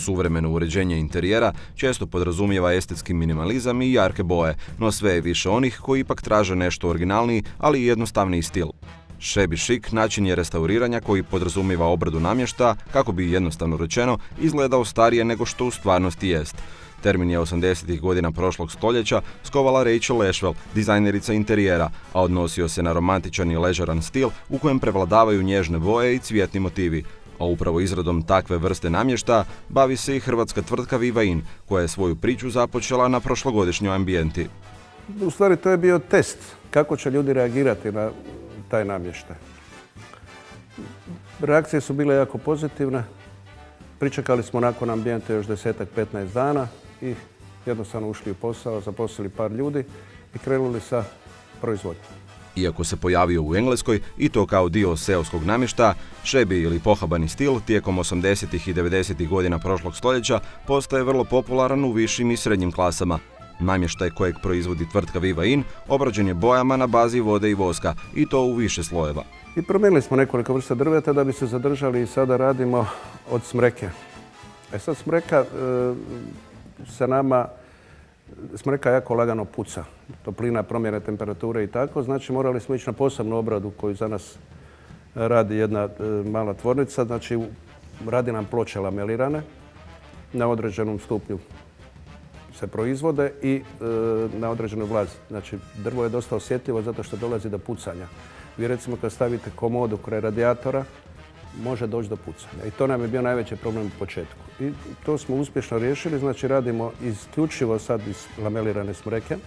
Suvremeno uređenje interijera često podrazumijeva estetski minimalizam i jarke boje, no sve je više onih koji ipak traže nešto originalniji, ali i jednostavniji stil. Shabby chic način je restauriranja koji podrazumijeva obradu namještaja kako bi, jednostavno rečeno, izgledao starije nego što u stvarnosti jest. Termin je 80-ih godina prošlog stoljeća skovala Rachel Ashwell, dizajnerica interijera, a odnosio se na romantičan i ležeran stil u kojem prevladavaju nježne boje i cvjetni motivi. A upravo izradom takve vrste namještaja bavi se i hrvatska tvrtka Viva In, koja je svoju priču započela na prošlogodišnjoj ambijenti. U stvari to je bio test kako će ljudi reagirati na taj namještaj. Reakcije su bile jako pozitivne. Pričekali smo nakon ambijente još 10-15 dana i jednostavno ušli u posao, zaposlili par ljudi i krenuli sa proizvodnjom. Iako se pojavio u Engleskoj i to kao dio seoskog namještaja, shabby ili pohabani stil tijekom 80. i 90. godina prošlog stoljeća postaje vrlo popularan u višim i srednjim klasama. Namještaj kojeg proizvodi tvrtka Viva In obrađen je bojama na bazi vode i voska i to u više slojeva. I promijenili smo nekoliko vrsta drveta da bi se zadržali i sada radimo od smreke. Sad smreka sa nama, smreka jako lagano puca. Toplina, promjene temperature i tako. Znači morali smo ići na posebnu obradu koju za nas radi jedna mala tvornica. Znači radi nam ploče lamelirane na određenom stupnju se proizvode i na određenoj vlazi. Znači drvo je dosta osjetljivo zato što dolazi do pucanja. Vi recimo kad stavite komodu kraj radijatora može doći do pucanja i to nam je bio najveći problem u početku. I to smo uspješno riješili, znači radimo isključivo sad iz lamelirane smreke.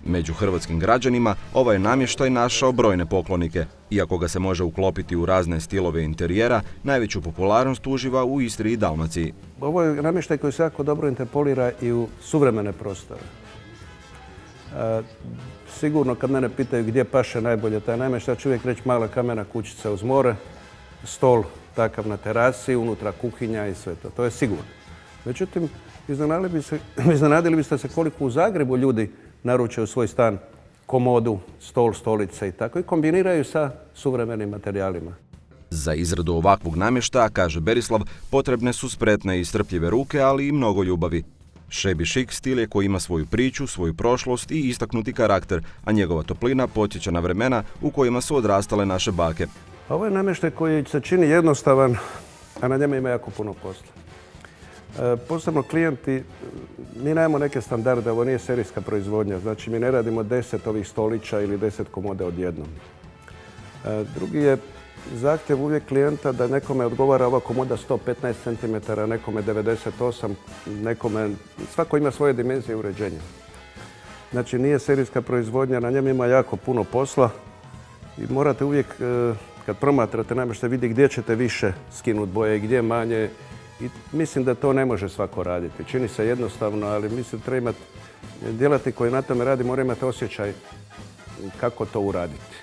Među hrvatskim građanima ovaj namještaj našao brojne poklonike. Iako ga se može uklopiti u razne stilove interijera, najveću popularnost uživa u Istri i Dalmaciji. Ovo je namještaj koji se jako dobro interpolira i u suvremene prostore. Sigurno kad mene pitaju gdje paše najbolje taj namještaj, ću uvijek reći mala kamena kućica uz more, stol takav na terasi, unutra kuhinja i sve to. To je sigurno. Međutim, iznenadili biste se koliko u Zagrebu ljudi naruče u svoj stan komodu, stol, stolice i tako i kombiniraju sa suvremenim materijalima. Za izradu ovakvog namještaja, kaže Berislav, potrebne su spretne i strpljive ruke, ali i mnogo ljubavi. Shabby chic stil je koji ima svoju priču, svoju prošlost i istaknuti karakter, a njegova toplina podsjeća na vremena u kojima su odrastale naše bake. Ovo je namještaj koji se čini jednostavan, a na njemu ima jako puno posla. Posebno klijenti, mi nemamo neke standarde, ovo nije serijska proizvodnja, znači mi ne radimo 10 ovih stolića ili 10 komode odjednom. Drugi je zahtjev uvijek klijenta da nekome odgovara ova komoda 115 cm, nekome 98, nekome, svako ima svoje dimenzije uređenja. Znači nije serijska proizvodnja, na njemu ima jako puno posla i morate uvijek, kad promatrate namještaj, vidi gdje ćete više skinuti boje i gdje manje. I mislim da to ne može svako raditi. Čini se jednostavno, ali mislim da treba imati, djelatnik koji na tome radi mora imati osjećaj kako to uraditi.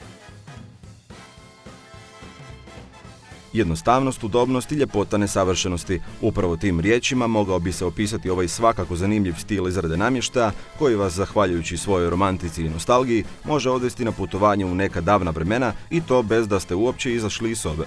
Jednostavnost, udobnost i ljepota nesavršenosti. Upravo tim riječima mogao bi se opisati ovaj svakako zanimljiv stil izrade namještaja koji vas, zahvaljujući svojoj romantici i nostalgiji, može odvesti na putovanje u neka davna vremena i to bez da ste uopće izašli iz sobe.